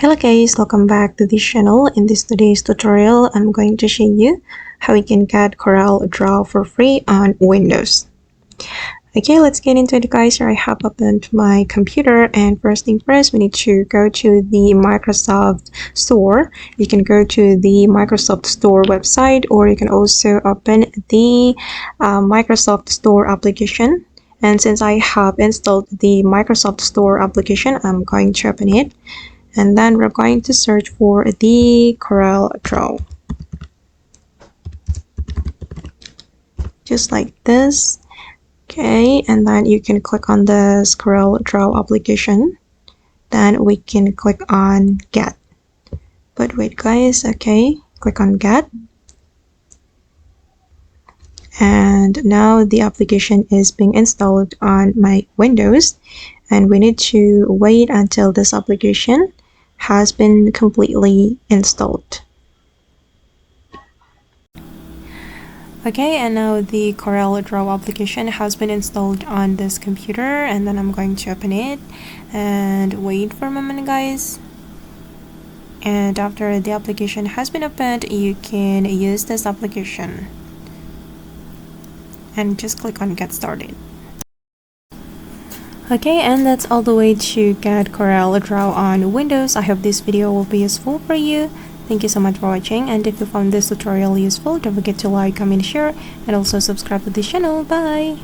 Hello guys, welcome back to this channel. In today's tutorial, I'm going to show you how you can get CorelDRAW for free on Windows. Okay, let's get into it guys. Here I have opened my computer, and first thing first, we need to go to the Microsoft Store. You can go to the Microsoft Store website, or you can also open the Microsoft Store application. And since I have installed the Microsoft Store application, I'm going to open it. And then we're going to search for the CorelDRAW. Just like this. Okay, and then you can click on this CorelDRAW application. Then we can click on Get. But wait guys, okay, click on Get. And now the application is being installed on my Windows. And we need to wait until this application has been completely installed. Okay, and now the CorelDRAW application has been installed on this computer, and then I'm going to open it and wait for a moment guys. And after the application has been opened, you can use this application and just click on Get Started. Okay, and that's all the way to get CorelDRAW on Windows. I hope this video will be useful for you. Thank you so much for watching, and if you found this tutorial useful, don't forget to like, comment, share, and also subscribe to this channel. Bye!